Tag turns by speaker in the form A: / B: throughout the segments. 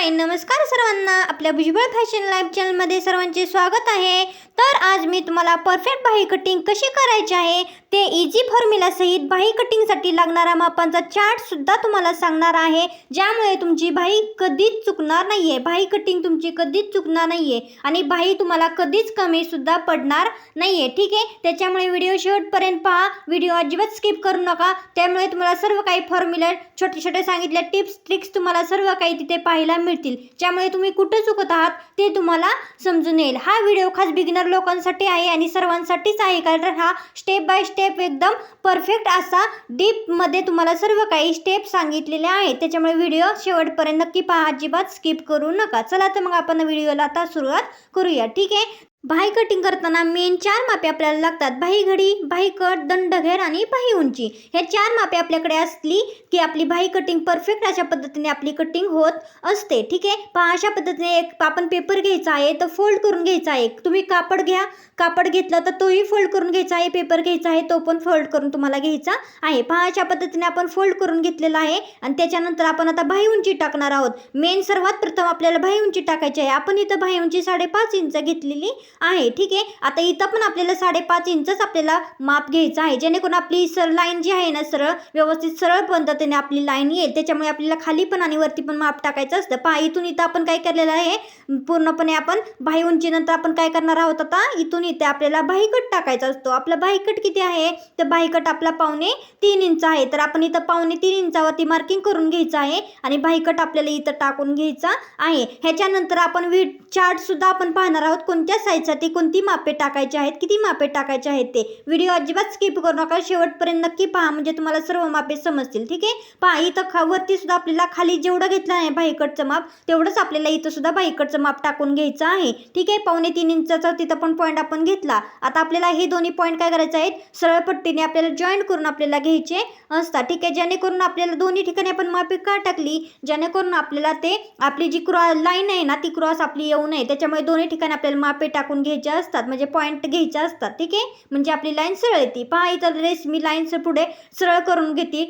A: हाय नमस्कार सर्वांना, आपल्या भुजबळ फॅशन लाईफ चॅनलमध्ये सर्वांचे स्वागत आहे। तर आज मी तुम्हाला परफेक्ट बाही कटिंग कशी करायची आहे ते इझी फॉर्म्युला सहित बाही कटिंगसाठी लागणारा मापांचा चार्ट सुद्धा तुम्हाला सांगणार आहे, ज्यामुळे तुमची बाही कधीच चुकणार नाहीये। बाही कटिंग तुमची कधीच चुकणार नाहीये आणि बाही तुम्हाला कधीच कमी सुद्धा पडणार नाहीये। ठीक आहे, त्याच्यामुळे व्हिडिओ शेवटपर्यंत पहा, व्हिडिओ अजिबात स्किप करू नका। त्यामुळे तुम्हाला सर्व काही फॉर्म्युला छोटे छोटे सांगितले टिप्स ट्रिक्स तुम्हाला सर्व काही तिथे पाहायला मिळतील, ज्यामुळे तुम्ही कुठे चुकत आहात ते तुम्हाला समजून येईल। हा व्हिडिओ खास बिगिनर लोकांसाठी आहे आणि सर्वांसाठीच आहे, कारण हा स्टेप बाय स्टेप एकदम परफेक्ट असा डीप मध्ये तुम्हाला सर्व काही स्टेप सांगितलेले आहेत। त्याच्यामुळे व्हिडिओ शेवटपर्यंत नक्की पहा, अजिबात स्किप करू नका। चला तर मग आपण व्हिडिओला आता सुरुवात करूया। ठीक आहे, बाही कटिंग करताना मेन 4 मापे आपल्याला लागतात: बाही घडी, बाही कट, दंडघेर आणि बाही उंची। हे 4 मापे आपल्याकडे असली की आपली बाही कटिंग परफेक्ट अशा पद्धतीने आपली कटिंग होत असते। ठीक आहे, पहा अशा पद्धतीने एक आपण पेपर घ्यायचा आहे, तर फोल्ड करून घ्यायचा आहे। तुम्ही कापड घ्या, कापड घेतलं तर तोही फोल्ड करून घ्यायचा आहे, पेपर घ्यायचा आहे तो पण फोल्ड करून तुम्हाला घ्यायचा आहे। पहा अशा पद्धतीने आपण फोल्ड करून घेतलेला आहे आणि त्याच्यानंतर आपण आता बाही उंची टाकणार आहोत। मेन सर्वात प्रथम आपल्याला बाही उंची टाकायची आहे। आपण इथं बाही उंची 5.5 इंच घेतलेली आहे। ठीक आहे, आता इथं पण आपल्याला 5.5 इंचच आपल्याला माप घ्यायचं आहे, जेणेकरून आपली लाईन जी आहे ना सरळ व्यवस्थित सरळ पद्धतीने आपली लाईन येईल। त्याच्यामुळे आपल्याला खाली पण आणि वरती पण माप टाकायचं असतं। पहा इथून इथं आपण काय केलेलं आहे, पूर्णपणे आपण बाही उंची नंतर आपण काय करणार आहोत, आता इथून इथे आपल्याला बाही कट टाकायचा असतो। आपला बाही कट किती आहे, तर बाही कट आपला 2.25 इंच आहे, तर आपण इथं 2.25 इंचावरती मार्किंग करून घ्यायचं आहे आणि बाही कट आपल्याला इथं टाकून घ्यायचा आहे। ह्याच्यानंतर आपण चार्ट सुद्धा आपण पाहणार आहोत, कोणत्या साईजसाठी कोणती मापे टाकायची आहेत, किती मापे टाकायचे आहेत ते। व्हिडिओ अजिबात स्किप करू नका, शेवटपर्यंत नक्की पहा, म्हणजे तुम्हाला सर्व मापे समजतील। ठीक आहे, पहा इथं वरती सुद्धा आपल्याला खाली जेवढं घेतलं आहे बाही कटचं माप, तेवढंच आपल्याला इथं सुद्धा बाही कटचं माप टाकून घ्यायचं आहे। ठीक आहे, 2.25 इंचाचा तिथं पण पॉईंट आपण घेतला। आता आपल्याला हे दोन्ही पॉईंट काय करायचे आहेत, सरळ पट्टीने आपल्याला जॉईंट करून आपल्याला घ्यायचे असतात। ठीक आहे, जेणेकरून आपल्याला दोन्ही ठिकाणी आपण मापे का टाकली, जेणेकरून आपल्याला ते आपली जी लाईन आहे ना ती क्रॉस आपली येऊ नये, त्याच्यामुळे दोन्ही ठिकाणी आपल्याला मापे टाकून घ्यायचे असतात, म्हणजे पॉईंट घ्यायचे असतात। ठीक आहे, म्हणजे आपली लाईन सरळ येते। पहा इथं रेस मी लाईन पुढे सरळ करून घेते,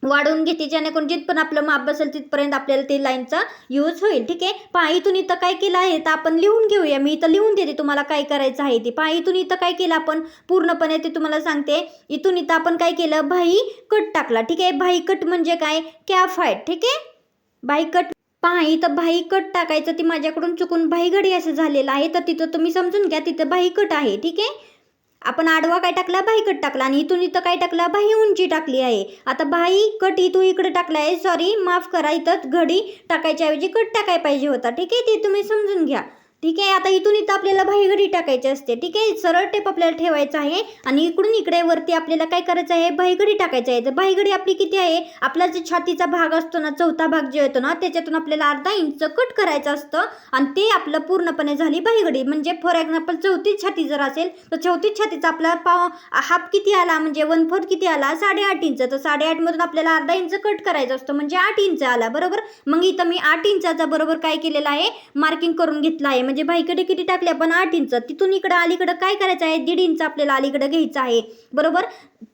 A: वाढवून घेते, जेणेकरून जिथपर्यंत आपलं माप बसेल तिथपर्यंत आपल्याला ते लाईनचा यूज होईल। ठीक आहे, पहा इथून इथं काय केलं आहे तर आपण लिहून घेऊया। मी इथं लिहून देते तुम्हाला काय करायचं आहे ते। पहा इथून इथं काय केलं आपण पूर्णपणे ते तुम्हाला सांगते। इथून इथं आपण काय केलं, बाही कट टाकला। ठीक आहे, बाही कट म्हणजे काय, कॅफ हाईट। ठीक आहे, बाही कट पहा इथं बाही कट टाकायचं, ती माझ्याकडून चुकून बाही घडी असं झालेलं आहे, तर तिथं तुम्ही समजून घ्या, तिथं बाही कट आहे। ठीक आहे, आपण आडवा काय टाकला, बाही कट टाकला आणि इथून इथं काय टाकला, बाही उंची टाकली आहे। आता बाही कट इथून इकडे टाकला आहे, सॉरी माफ करा, इथं घडी टाकायच्या ऐवजी कट टाकाय पाहिजे होता। ठीक आहे, ते तुम्ही समजून घ्या। ठीक आहे, आता इथून इथं आपल्याला बाही घडी टाकायची असते। ठीक आहे, सरळ टेप आपल्याला ठेवायचा आहे आणि इकडून इकडे वरती आपल्याला काय करायचं आहे, बाही घडी टाकायची आहे। तर बाही घडी आपली किती आहे, आपला जो छातीचा भाग असतो ना, चौथा भाग जो येतो ना, त्याच्यातून आपल्याला अर्धा इंच कट करायचं असतं आणि ते आपलं पूर्णपणे झाली बाही घडी। म्हणजे फॉर एक्झाम्पल 34 छाती जर असेल तर 34 छातीचा आपला हाफ किती आला, म्हणजे 1/4 किती आला, 8.5 इंच। तर 8.5 मधून आपल्याला अर्धा इंच कट करायचं असतं, म्हणजे 8 इंच आला बरोबर। मग इथं मी 8 इंचाचा बरोबर काय केलेलं आहे, मार्किंग करून घेतलं आहे। म्हणजे बाहीकडे किती टाकले आपण, 8 इंच। तिथून इकडे अलीकडे काय करायचं आहे, 1.5 इंच आपल्याला अलीकडे घ्यायचं आहे बरोबर।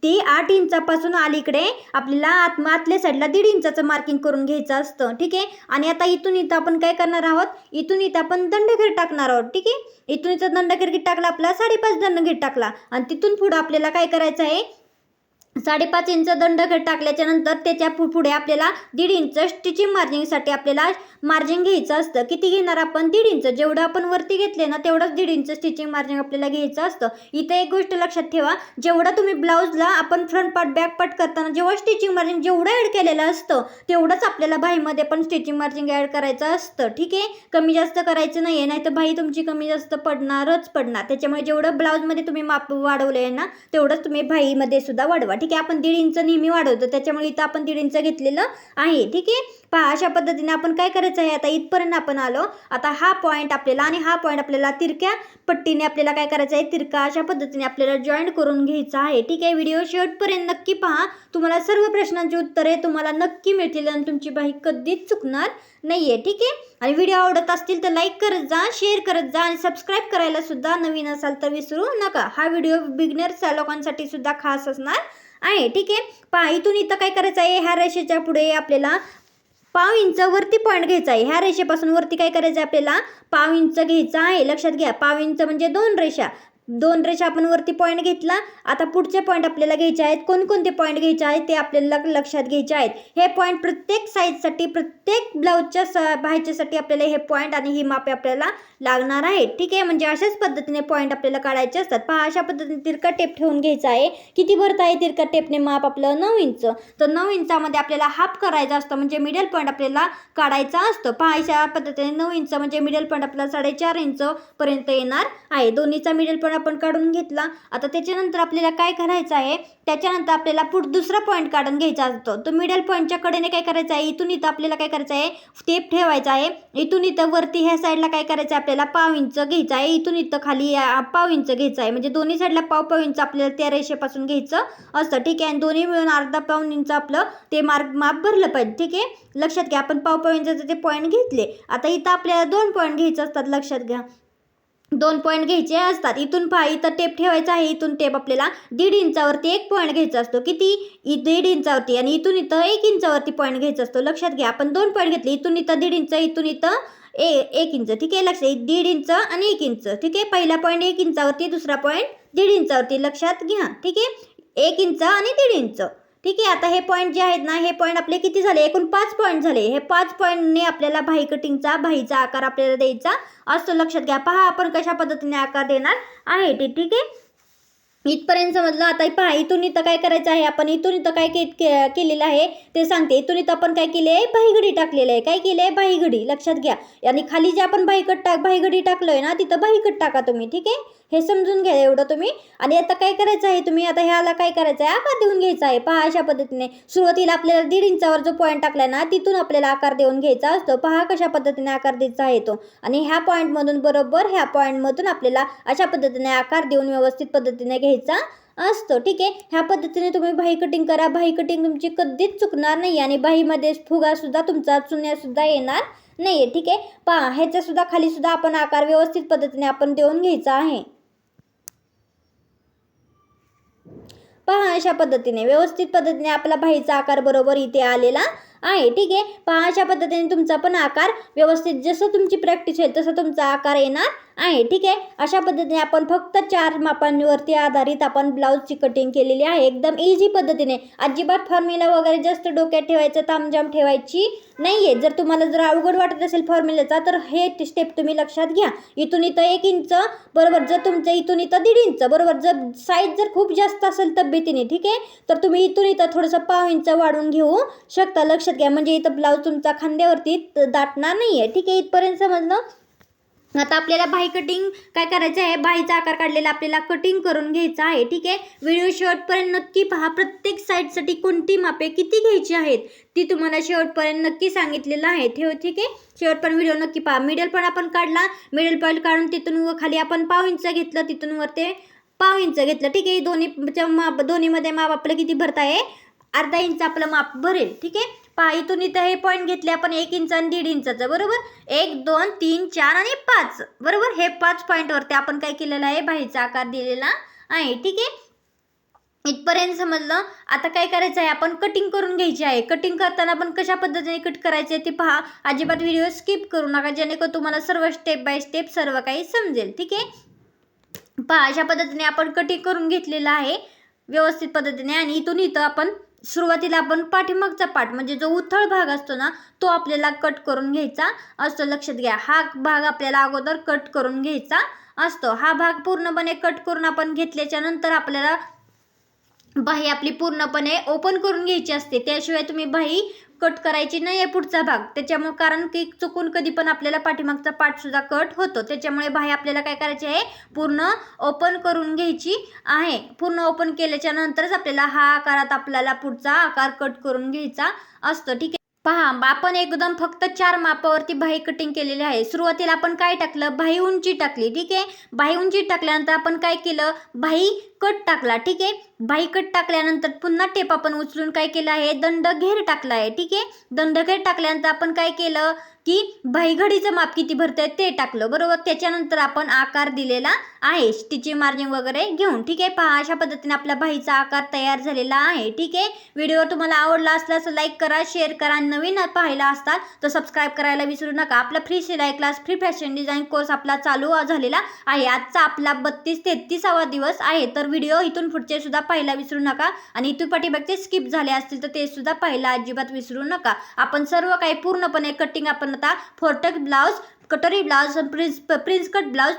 A: ते 8 इंचापासून अलीकडे आपल्याला आतल्या साईडला 1.5 इंचाचं मार्किंग करून घ्यायचं असतं। ठीक आहे, आणि आता इथून इथं आपण काय करणार आहोत, इथून इथं आपण दंडघेर टाकणार आहोत। ठीक आहे, इथून इथं दंडघेर टाकला, आपला 5.5 दंडघेर टाकला आणि तिथून पुढे आपल्याला काय करायचं आहे, 5.5 इंच दंडघेर टाकल्याच्या नंतर त्याच्या पुढे आपल्याला 1.5 इंच स्टिचिंग मार्जिंगसाठी आपल्याला मार्जिन घ्यायचं असतं। किती घेणार आपण, 1.5 इंच। जेवढं आपण वरती घेतले ना तेवढंच 1.5 इंच स्टिचिंग मार्जिन आपल्याला घ्यायचं असतं। इथे एक गोष्ट लक्षात ठेवा, जेवढं तुम्ही ब्लाऊजला आपण फ्रंट पार्ट बॅक पार्ट करताना जेव्हा स्टिचिंग मार्जिन जेवढं ॲड केलेलं असतं तेवढंच आपल्याला बाहीमध्ये पण स्टिचिंग मार्जिन ॲड करायचं असतं। ठीक आहे, कमी जास्त करायचं नाही आहे, नाही तर बाही तुमची कमी जास्त पडणारच पडणार। त्याच्यामुळे जेवढं ब्लाऊजमध्ये तुम्ही माप वाढवलं आहे ना तेवढंच तुम्ही बाहीमध्ये सुद्धा वाढवा। ठीक आहे, आपण 1.5 इंच नेहमी वाढवतो, त्याच्यामुळे इथं आपण 1.5 इंच घेतलेलं आहे। ठीक आहे, पहा अशा पद्धतीने आपण काय करायचं आहे, आता इथपर्यंत आपण आलो। आता हा पॉईंट आपल्याला आणि हा पॉईंट आपल्याला तिरक्या पट्टीने आपल्याला काय करायचं आहे, तिरका अशा पद्धतीने आपल्याला जॉईंट करून घ्यायचं आहे। ठीक आहे, व्हिडिओ शेवटपर्यंत नक्की पहा, तुम्हाला सर्व प्रश्नांची उत्तरे तुम्हाला नक्की मिळतील आणि तुमची बाही कधीच चुकणार नाहीये। ठीक आहे, आणि व्हिडिओ आवडत असतील तर लाईक करत जा, शेअर करत जा आणि सबस्क्राईब करायला सुद्धा नवीन असाल तर विसरू नका। हा व्हिडिओ बिगिनर्स लोकांसाठी सुद्धा खास असणार आहे। ठीक आहे, पहा इथून इथं काय करायचं आहे, ह्या रेषेच्या पुढे आपल्याला पाव इंच वरती पॉईंट घ्यायचा आहे. ह्या रेषेपासून वरती काय करायचं आहे आपल्याला, पाव इंच घ्यायचा आहे. लक्षात घ्या, पाव इंच म्हणजे 2 रेषा. 2 रेषा आपण वरती पॉईंट घेतला. आता पुढचे पॉईंट आपल्याला घ्यायचे आहेत. कोणकोणते पॉईंट घ्यायचे आहेत ते आपल्याला लक्षात घ्यायचे आहेत. हे पॉईंट प्रत्येक साईजसाठी, प्रत्येक ब्लाऊजच्या बाह्याच्यासाठी आपल्याला हे पॉईंट आणि ही मापे आपल्याला लागणार आहेत. ठीक आहे, म्हणजे अशाच पद्धतीने पॉईंट आपल्याला काढायचे असतात. पहा, अशा पद्धतीने तिरका टेप ठेवून घ्यायचा आहे. किती भरत आहे तिरका टेपने माप आपलं 9 इंच. तर 9 इंचामध्ये आपल्याला हाफ करायचा असतं, म्हणजे मिडल पॉईंट आपल्याला काढायचा असतो. पहा, अशा पद्धतीने 9 इंच म्हणजे मिडल पॉईंट आपल्याला 4.5 इंच पर्यंत येणार आहे. दोन्हीचा मिडल पॉईंट आपण काढून घेतला. आता त्याच्यानंतर आपल्याला काय करायचं आहे, त्याच्यानंतर आपल्याला दुसरा पॉईंट काढून घ्यायचा असतो. तो मिडल पॉईंटच्या कडेने काय करायचं आहे, इथून इथं आपल्याला काय करायचं आहे, टेप ठेवायचा आहे. इथून इथं वरती ह्या साईडला काय करायचं आहे, आपल्याला पाव इंच घ्यायचा आहे. इथून इथं खाली पाव इंच घ्यायचा आहे. म्हणजे दोन्ही साईडला पाव इंच आपल्याला त्या रेषेपासून घ्यायचं असतं. ठीक आहे, आणि दोन्ही मिळून अर्धा पाऊण इंच आपलं ते माप भरलं पाहिजे. ठीक आहे, लक्षात घ्या, आपण पाव इंचाचे ते पॉईंट घेतले. आता इथं आपल्याला 2 पॉईंट घ्यायचे असतात. लक्षात घ्या, 2 पॉईंट घ्यायचे असतात. इथून पहा, इथं टेप ठेवायचा आहे. इथून टेप आपल्याला 1.5 इंचावरती 1 पॉईंट घ्यायचा असतो. किती, 1.5 इंचावरती. आणि इथून इथं 1 इंचावरती पॉईंट घ्यायचा असतो. लक्षात घ्या, आपण 2 पॉईंट घेतले. इथून इथं 1.5 इंच, इथून इथं 1 इंच. ठीक आहे, लक्षात, 1.5 इंच आणि 1 इंच. ठीक आहे, पहिला पॉईंट 1 इंचावरती, दुसरा पॉईंट 1.5 इंचावरती. लक्षात घ्या. ठीक आहे, 1 इंच आणि 1.5 इंच. ठीक आहे, आता हे पॉईंट जे आहेत ना, हे पॉईंट आपले किती झाले, एकूण 5 पॉईंट झाले. हे 5 पॉईंटने आपल्याला बाही कटिंगचा, बाहीचा आकार आपल्याला द्यायचा असतो. लक्षात घ्या, पहा आपण कशा पद्धतीने आकार देणार आहे ते. ठीक आहे, इथपर्यंत समजलं. आता पहा, इथून इथं काय करायचं आहे, आपण इथून इथं काय केलेलं आहे ते सांगते. इथून इथं आपण काय केले आहे, बाहीगडी टाकलेलं आहे. काय केलं आहे, बाहीगडी. लक्षात घ्या, आणि खाली जे आपण बाहीगडी टाकलोय ना, तिथं बाहीकट टाका तुम्ही. ठीक आहे, हे समजून घ्या एवढं तुम्ही. आणि आता काय करायचं आहे, तुम्ही आता ह्याला काय करायचं आहे, आकार देऊन घ्यायचा आहे. पहा, अशा पद्धतीने सुरुवातीला आपल्याला 1.5 इंचावर जो पॉईंट टाकलाय ना, तिथून आपल्याला आकार देऊन घ्यायचा असतो. पहा कशा पद्धतीने आकार द्यायचा आहे तो. आणि ह्या पॉईंटमधून बरोबर ह्या पॉईंटमधून आपल्याला अशा पद्धतीने आकार देऊन व्यवस्थित पद्धतीने घ्यायचा असतो. ठीक आहे, ह्या पद्धतीने तुम्ही बाही कटिंग करा. बाही कटिंग तुमची कधीच चुकणार नाही. आणि बाहीमध्ये फुगासुद्धा तुमचा चुन्यासुद्धा येणार नाही आहे. ठीक आहे, पहा, ह्याच्यासुद्धा खालीसुद्धा आपण आकार व्यवस्थित पद्धतीने आपण देऊन घ्यायचा आहे. पहा, अशा पद्धतीने व्यवस्थित पद्धतीने आपला बाहीचा आकार बरोबर इथे आलेला आहे. ठीक आहे, पहा, अशा पद्धतीने तुमचा पण आकार व्यवस्थित, जसं तुमची प्रॅक्टिस होईल तसं तुमचा आकार येणार आहे. ठीक आहे, अशा पद्धतीने आपण फक्त 4 मापांवरती आधारित आपण ब्लाऊजची कटिंग केलेली आहे. एकदम इझी पद्धतीने. अजिबात फॉर्म्युला वगैरे जास्त डोक्यात ठेवायचं, तामझाम ठेवायची नाही आहे. जर तुम्हाला जर अवघड वाटत असेल फॉर्म्युलाचा, तर हे स्टेप तुम्ही लक्षात घ्या. इथून इथं 1 इंच बरोबर, जर तुमचं इथून इथं 1.5 इंच बरोबर, जर साईज जर खूप जास्त असेल तब्येतीने, ठीक आहे, तर तुम्ही इथून इथं थोडंसं पाव इंच वाढून घेऊ शकता. लक्षात घ्या, म्हणजे इथं ब्लाऊज तुमचा खांद्यावरती दाटणार नाही आहे. ठीक आहे, इथपर्यंत समजलं. आता आपल्याला बाही कटिंग काय करायचं आहे, बाहीचा आकार काढलेला आपल्याला कटिंग करून घ्यायचा आहे. ठीक आहे, व्हिडिओ शेवटपर्यंत नक्की पहा. प्रत्येक साईडसाठी कोणती मापे किती घ्यायची आहेत ती तुम्हाला शेवटपर्यंत नक्की सांगितलेलं आहे. ठीक आहे, शेवटपर्यंत व्हिडिओ नक्की पहा. मिडल पण आपण काढला, मिडल पॉईंट काढून तिथून खाली आपण पाव इंच घेतलं, तिथून वर ते पाव इंच घेतलं. ठीक आहे, दोन्हीमध्ये माप आपलं किती भरत आहे, अर्धा इंच आपलं माप भरेल. ठीक आहे, पहा, इथून इथं हे पॉईंट घेतले आपण 1 इंच आणि 1.5 इंचाचं बरोबर. 1 2 3 4 आणि 5 बरोबर. हे 5 पॉईंटवरती आपण काय केलेलं आहे, बाहीचा आकार दिलेला आहे. ठीक आहे, इथपर्यंत समजलं. आता काय करायचं आहे, आपण कटिंग करून घ्यायची आहे. कटिंग करताना आपण कशा पद्धतीने कट करायचे ते पहा. अजिबात व्हिडिओ स्किप करू नका, जेणेकरून तुम्हाला सर्व स्टेप बाय स्टेप सर्व काही समजेल. ठीक आहे, पहा, अशा पद्धतीने आपण कटिंग करून घेतलेलं आहे व्यवस्थित पद्धतीने. आणि इथून इथं आपण सुरुवातीला आपण पाठीमागचा पार्ट म्हणजे जो उथळ भाग असतो ना, तो आपल्याला कट करून घ्यायचा असतो. लक्षात घ्या, हा भाग आपल्याला अगोदर कट करून घ्यायचा असतो. हा भाग पूर्णपणे कट करून आपण घेतल्याच्या नंतर आपल्याला बाही आपली पूर्णपणे ओपन करून घ्यायची असते. त्याशिवाय तुम्ही बाही कट करायची नाही आहे पुढचा भाग. त्याच्यामुळे कारण की चुकून कधी पण आपल्याला पाठीमागचा पार्टसुद्धा कट होतो. त्याच्यामुळे बाही आपल्याला काय करायची आहे, पूर्ण ओपन करून घ्यायची आहे. पूर्ण ओपन केल्याच्या नंतरच आपल्याला हा आकारात आपल्याला पुढचा आकार कट करून घ्यायचा असतो. ठीक आहे, पहा, आपण एकदम फक्त 4 मापावरती बाही कटिंग केलेली आहे. सुरुवातीला आपण काय टाकलं, बाही उंची टाकली. ठीक आहे, बाही उंची टाकल्यानंतर आपण काय केलं, बाही कट टाकला, ठीक आहे. बाही कट टाकल्यानंतर पुन्हा टेप आपण उचलून काय केलं आहे, दंडघेर टाकला आहे, ठीक आहे. दंडघेर टाकल्यानंतर आपण काय केलं की बाही घडीचं माप किती भरतंय ते टाकलं, बरोबर. त्याच्यानंतर आपण आकार दिलेला आहे स्टिचिंग मार्जिन वगैरे घेऊन, ठीक आहे. पहा अशा पद्धतीने आपला बाहीचा आकार तयार झालेला आहे, ठीक आहे. व्हिडिओ तुम्हाला आवडला असल्यास लाईक करा, शेअर करा. नवीन पाहायला असतात तर सबस्क्राईब करायला विसरू नका. आपला फ्री शिलाई class, free fashion design course आपला चालू झालेला आहे. आजचा आपला 32-33वा दिवस आहे. तर व्हिडिओ इथून पुढचे सुद्धा पाहायला विसरू नका आणि इथून पाठीमागचे स्किप झाले असतील तर ते सुद्धा पाहायला अजिबात विसरू नका. आपण सर्व काही पूर्णपणे कटिंग आपण आता फोरटक ब्लाउज, कटोरी blouse, prince cut blouse,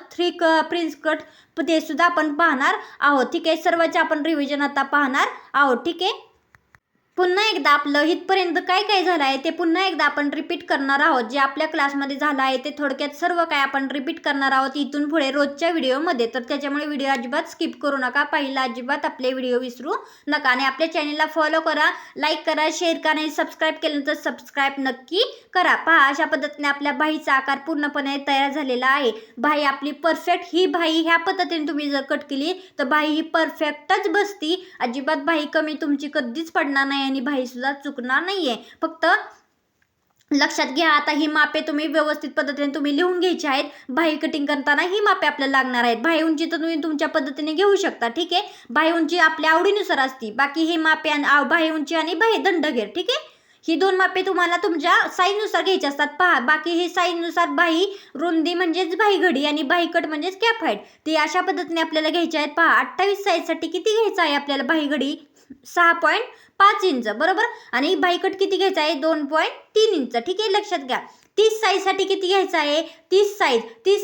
A: prince cut ते सुद्धा आपण पाहणार आहोत, ठीक आहे. सर्वचे आपण रिव्हिजन आता पाहणार आहोत, ठीक आहे. पुन्हा एकदा आपलं इथपर्यंत काय काय झालं आहे ते पुन्हा एकदा आपण रिपीट करणार आहोत. जे आपल्या क्लासमध्ये झालं आहे ते थोडक्यात सर्व काय आपण रिपीट करणार आहोत इथून पुढे रोजच्या व्हिडिओमध्ये. तर त्याच्यामुळे व्हिडिओ अजिबात स्किप करू नका, पहिला अजिबात आपले व्हिडिओ विसरू नका आणि आपल्या चॅनलला फॉलो करा, लाईक करा, शेअर करा आणि सबस्क्राईब केलं तर सबस्क्राईब नक्की करा. पहा अशा पद्धतीने आपल्या बाहीचा आकार पूर्णपणे तयार झालेला आहे. बाही आपली परफेक्ट, ही बाही ह्या पद्धतीने तुम्ही जर कट केली तर बाही ही परफेक्टच बसती. अजिबात बाही कमी तुमची कधीच पडणार नाही आणि बाही सुद्धा चुकणार नाहीये. फक्त लक्षात घ्या, आता ही मापे तुम्ही व्यवस्थित पद्धतीने तुम्ही लिहून घ्यायची आहेत. बाही कटिंग करताना ही मापे आपल्याला लागणार आहेत. बाही उंची तर तुम्ही तुमच्या पद्धतीने घेऊ शकता, ठीक आहे. बाही उंची आपल्या आवडीनुसार असती. बाकी ही मापे बाही उंची आणि बाही दंडघेर, ठीक आहे. ही दोन मापे तुम्हाला तुमच्या साईजनुसार घ्यायची असतात. पहा बाकी ही साईजनुसार बाही रुंदी म्हणजेच बाही घडी आणि बाही कट म्हणजेच कॅप हाईट ती अशा पद्धतीने आपल्याला घ्यायची आहेत. पहा 28 साईजसाठी किती घ्यायचं आहे आपल्याला बाही घडी, 6.5 इंच, बरोबर. आणि बाही कट किती घ्यायचा आहे, 2.3 इंच, ठीक आहे. लक्षात घ्या. 30 साईजसाठी किती घ्यायचं आहे, 30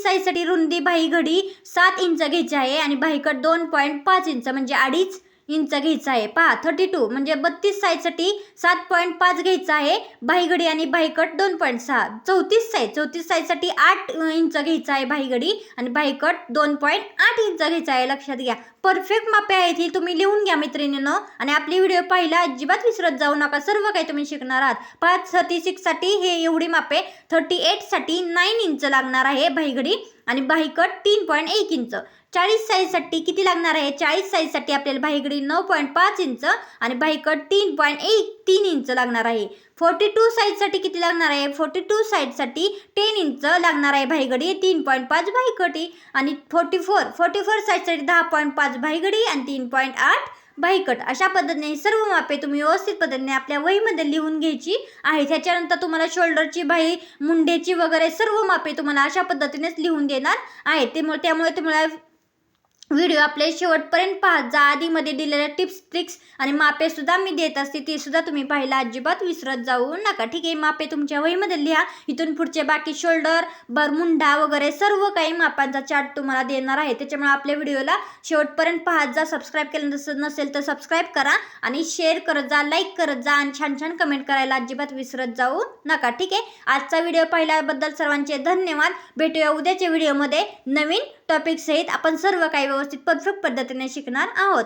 A: साईजसाठी रुंदी बाही घडी 7 इंच घ्यायची आहे आणि बाही कट 2.5 इंच म्हणजे 2.5 इंच घ्यायचं आहे. पहा 32 म्हणजे 32 साईजसाठी 7.5 घ्यायचं आहे बाही घडी आणि बाही कट 2.6. 34 साईजसाठी 8 इंच घ्यायचं आहे बाही घडी आणि बाही कट 2.8 इंच घ्यायचं आहे. लक्षात घ्या, परफेक्ट मापे आहेत ही, तुम्ही लिहून घ्या मैत्रिणींनो आणि आपली व्हिडिओ पाहिला अजिबात विसरत जाऊ नका. सर्व काही तुम्ही शिकणार आहात. पहा 36 साठी हे एवढी मापे, 38 साठी 9 इंच लागणार आहे बाही घडी आणि बाही कट 3.1 इंच. 40 साईजसाठी किती लागणार आहे, 40 साईजसाठी आपल्याला बाही घडी 9.5 इंच आणि बाही कट 3 इंच लागणार आहे. 42 साईजसाठी किती लागणार आहे, 42 साईजसाठी 10 इंच लागणार आहे बाही घडी, 3.5 बाही कटी आणि 44 साईजसाठी 10.5 बाही घडी आणि 3.8 बाही कट. अशा पद्धतीने सर्व मापे तुम्ही व्यवस्थित पद्धतीने आपल्या वहीमध्ये लिहून घ्यायची आहे. त्याच्यानंतर तुम्हाला शोल्डरची बाही, मुंडेची वगैरे सर्व मापे तुम्हाला अशा पद्धतीनेच लिहून देणार आहे. त्यामुळे तुम्हाला व्हिडिओ आपले शेवटपर्यंत पाहत जा. आधीमध्ये दिलेल्या टिप्स, ट्रिक्स आणि मापे सुद्धा मी देत असते, ते सुद्धा तुम्ही पाहायला अजिबात विसरत जाऊ नका, ठीक आहे. मापे तुमच्या वहीमध्ये लिहा. इथून पुढचे बाकी शोल्डर, मुंडा वगैरे सर्व काही मापांचा चार्ट तुम्हाला देणार आहे. त्याच्यामुळे आपल्या व्हिडिओला शेवटपर्यंत पाहत जा. सबस्क्राईब केलं नसेल तर सबस्क्राईब करा आणि शेअर करत जा, लाईक करत जा आणि छान कमेंट करायला अजिबात विसरत जाऊ नका, ठीक आहे. आजचा व्हिडिओ पाहिल्याबद्दल सर्वांचे धन्यवाद. भेटूया उद्याच्या व्हिडिओमध्ये नवीन टॉपिक सहित. आपण सर्व काही व्यवस्थित परफेक्ट पद्धतीने शिकणार आहोत.